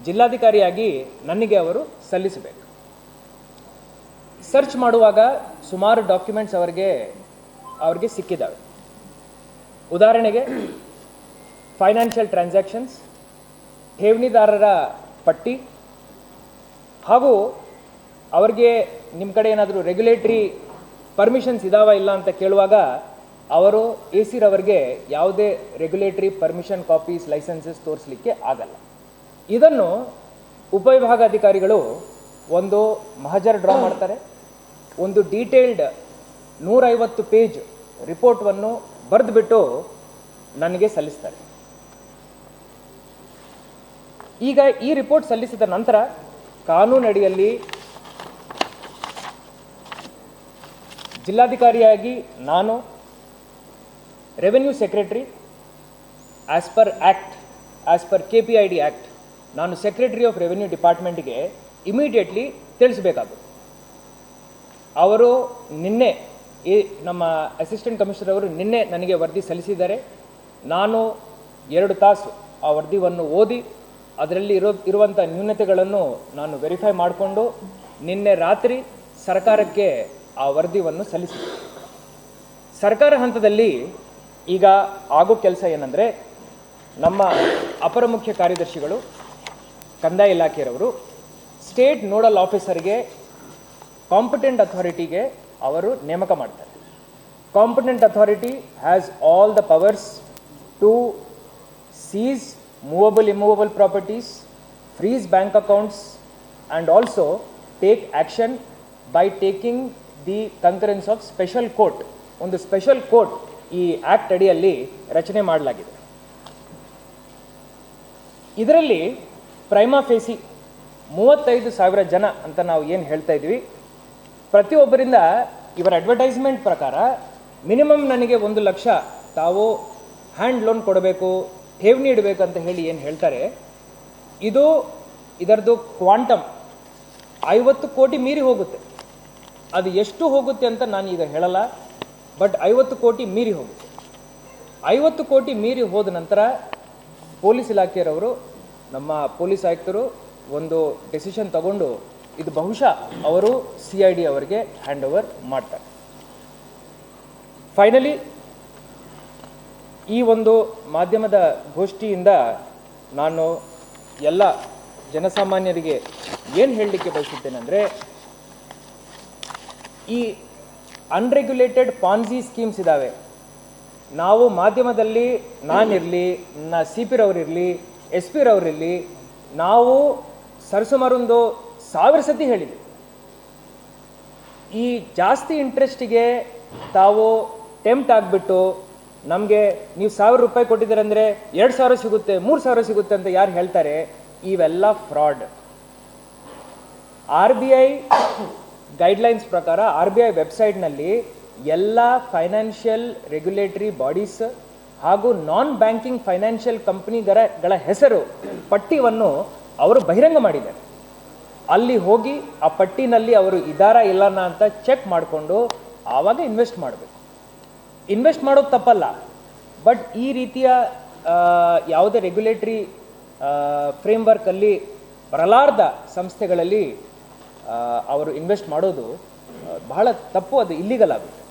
ಜಿಲ್ಲಾಧಿಕಾರಿಯಾಗಿ ನನಗೆ ಅವರು ಸಲ್ಲಿಸಬೇಕು. ಸರ್ಚ್ ಮಾಡುವಾಗ ಸುಮಾರು ಡಾಕ್ಯುಮೆಂಟ್ಸ್ ಅವರಿಗೆ ಸಿಕ್ಕಿದ್ದಾವೆ. ಉದಾಹರಣೆಗೆ ಫೈನಾನ್ಷಿಯಲ್ ಟ್ರಾನ್ಸಾಕ್ಷನ್ಸ್, ಠೇವಣಿದಾರರ ಪಟ್ಟಿ, ಹಾಗೂ ಅವರಿಗೆ ನಿಮ್ಮ ಕಡೆ ಏನಾದರೂ ರೆಗ್ಯುಲೇಟರಿ ಪರ್ಮಿಷನ್ಸ್ ಇದಾವ ಇಲ್ಲ ಅಂತ ಕೇಳುವಾಗ ಅವರು AC ರವರಿಗೆ ಯಾವುದೇ ರೆಗ್ಯುಲೇಟರಿ ಪರ್ಮಿಷನ್ ಕಾಪೀಸ್, ಲೈಸೆನ್ಸಸ್ ತೋರಿಸಲಿಕ್ಕೆ ಆಗಲ್ಲ. ಇದನ್ನು ಉಪವಿಭಾಗಾಧಿಕಾರಿಗಳು ಒಂದು ಮಹಜರ್ ಡ್ರಾ ಮಾಡ್ತಾರೆ, ಒಂದು ಡೀಟೇಲ್ಡ್ 150 ಪೇಜ್ ರಿಪೋರ್ಟನ್ನು ಬರೆದುಬಿಟ್ಟು ನನಗೆ ಸಲ್ಲಿಸ್ತಾರೆ. ಈಗ ಈ ರಿಪೋರ್ಟ್ ಸಲ್ಲಿಸಿದ ನಂತರ ಕಾನೂನಡಿಯಲ್ಲಿ ಜಿಲ್ಲಾಧಿಕಾರಿಯಾಗಿ ನಾನು revenue secretary as per KPID act ನಾನು ಸೆಕ್ರೆಟರಿ ಆಫ್ ರೆವೆನ್ಯೂ ಡಿಪಾರ್ಟ್ಮೆಂಟ್ಗೆ ಇಮಿಡಿಯೇಟ್ಲಿ ತಿಳಿಸಬೇಕಾಗುತ್ತೆ. ಅವರು ನಿನ್ನೆ ನಮ್ಮ ಅಸಿಸ್ಟೆಂಟ್ ಕಮಿಷನರ್ ಅವರು ನಿನ್ನೆ ನನಗೆ ವರದಿ ಸಲ್ಲಿಸಿದ್ದಾರೆ. ನಾನು 2 ತಾಸು ಆ ವರದಿಯನ್ನು ಓದಿ ಅದರಲ್ಲಿ ಇರುವಂಥ ನ್ಯೂನತೆಗಳನ್ನು ನಾನು ವೆರಿಫೈ ಮಾಡಿಕೊಂಡು ನಿನ್ನೆ ರಾತ್ರಿ ಸರ್ಕಾರಕ್ಕೆ ಆ ವರದಿಯನ್ನು ಸಲ್ಲಿಸಿದೆ. ಸರ್ಕಾರ ಹಂತದಲ್ಲಿ ಈಗ ಆಗೋ ಕೆಲಸ ಏನಂದರೆ, ನಮ್ಮ ಅಪರ ಮುಖ್ಯ ಕಾರ್ಯದರ್ಶಿಗಳು, ಕಂದಾಯ ಇಲಾಖೆಯವರು ಸ್ಟೇಟ್ ನೋಡಲ್ ಆಫೀಸರ್ಗೆ ಕಾಂಪಿಟೆಂಟ್ ಅಥಾರಿಟಿಗೆ ಅವರು ನೇಮಕ ಮಾಡ್ತಾರೆ. Competent authority has all the powers to seize movable immovable properties, freeze bank accounts and also take action by taking the concurrence of special court. ಒಂದು ಸ್ಪೆಷಲ್ ಕೋರ್ಟ್ ಈ ಆ್ಯಕ್ಟ್ ಅಡಿಯಲ್ಲಿ ರಚನೆ ಮಾಡಲಾಗಿದೆ. ಇದರಲ್ಲಿ ಪ್ರೈಮಾ ಫೇಸಿ 35,000 ಜನ ಅಂತ ನಾವು ಏನು ಹೇಳ್ತಾ ಇದ್ವಿ, ಪ್ರತಿಯೊಬ್ಬರಿಂದ ಇವರ ಅಡ್ವರ್ಟೈಸ್ಮೆಂಟ್ ಪ್ರಕಾರ ಮಿನಿಮಮ್ ನನಗೆ 1 ಲಕ್ಷ ತಾವು ಹ್ಯಾಂಡ್ ಲೋನ್ ಕೊಡಬೇಕು, ಠೇವಣಿ ಇಡಬೇಕು ಅಂತ ಹೇಳಿ ಏನು ಹೇಳ್ತಾರೆ, ಇದರದ್ದು ಕ್ವಾಂಟಮ್ 50 ಕೋಟಿ ಮೀರಿ ಹೋಗುತ್ತೆ. ಅದು ಎಷ್ಟು ಹೋಗುತ್ತೆ ಅಂತ ನಾನು ಈಗ ಹೇಳಲ್ಲ, ಬಟ್ 50 ಕೋಟಿ ಮೀರಿ ಹೋಗುತ್ತೆ. 50 ಕೋಟಿ ಮೀರಿ ಹೋದ ನಂತರ ಪೊಲೀಸ್ ಇಲಾಖೆಯವರು, ನಮ್ಮ ಪೊಲೀಸ್ ಆಯುಕ್ತರು ಒಂದು ಡೆಸಿಷನ್ ತಗೊಂಡು ಇದು ಬಹುಶಃ ಅವರು CID ಅವರಿಗೆ ಹ್ಯಾಂಡ್ ಓವರ್ ಮಾಡ್ತಾರೆ. ಫೈನಲಿ ಈ ಒಂದು ಮಾಧ್ಯಮದ ಗೋಷ್ಠಿಯಿಂದ ನಾನು ಎಲ್ಲ ಜನಸಾಮಾನ್ಯರಿಗೆ ಏನು ಹೇಳಲಿಕ್ಕೆ ಬಯಸುತ್ತೇನೆಂದರೆ, ಈ ಅನ್ರೆಗ್ಯುಲೇಟೆಡ್ ಪಾನ್ಸಿ ಸ್ಕೀಮ್ಸ್ ಇದ್ದಾವೆ. ನಾವು ಮಾಧ್ಯಮದಲ್ಲಿ ನಾನಿರಲಿ, CP ರವರಿರಲಿ, SP ರವರಿರಲಿ, ನಾವು ಸರಿಸುಮಾರೊಂದು 1000 ಸತಿ ಹೇಳಿದ್ವಿ, ಈ ಜಾಸ್ತಿ ಇಂಟ್ರೆಸ್ಟಿಗೆ ತಾವು ಟೆಂಪ್ಟ್ ಆಗಿಬಿಟ್ಟು ನಮಗೆ ನೀವು 1000 ರೂಪಾಯಿ ಕೊಟ್ಟಿದ್ದೀರ ಅಂದರೆ 2000 ಸಿಗುತ್ತೆ, 3000 ಸಿಗುತ್ತೆ ಅಂತ ಯಾರು ಹೇಳ್ತಾರೆ, ಇವೆಲ್ಲ ಫ್ರಾಡ್. RBI ಗೈಡ್ಲೈನ್ಸ್ ಪ್ರಕಾರ RBI ವೆಬ್ಸೈಟ್ನಲ್ಲಿ ಎಲ್ಲ ಫೈನಾನ್ಷಿಯಲ್ ರೆಗ್ಯುಲೇಟರಿ ಬಾಡೀಸ್ ಹಾಗೂ ನಾನ್ ಬ್ಯಾಂಕಿಂಗ್ ಫೈನಾನ್ಷಿಯಲ್ ಕಂಪನಿಗಳ ಹೆಸರು ಪಟ್ಟಿಯನ್ನು ಅವರು ಬಹಿರಂಗ ಮಾಡಿದ್ದಾರೆ. ಅಲ್ಲಿ ಹೋಗಿ ಆ ಪಟ್ಟಿನಲ್ಲಿ ಅವರು ಇದ್ದಾರಾ ಇಲ್ಲನ ಅಂತ ಚೆಕ್ ಮಾಡಿಕೊಂಡು ಆವಾಗ ಇನ್ವೆಸ್ಟ್ ಮಾಡಬೇಕು. ಇನ್ವೆಸ್ಟ್ ಮಾಡೋದು ತಪ್ಪಲ್ಲ, ಬಟ್ ಈ ರೀತಿಯ ಯಾವುದೇ ರೆಗ್ಯುಲೇಟರಿ ಫ್ರೇಮ್ವರ್ಕಲ್ಲಿ ಬರಲಾರ್ದ ಸಂಸ್ಥೆಗಳಲ್ಲಿ ಅವರು ಇನ್ವೆಸ್ಟ್ ಮಾಡೋದು ಬಹಳ ತಪ್ಪು, ಅದು ಇಲ್ಲಿಗಲ್ ಆಗುತ್ತೆ.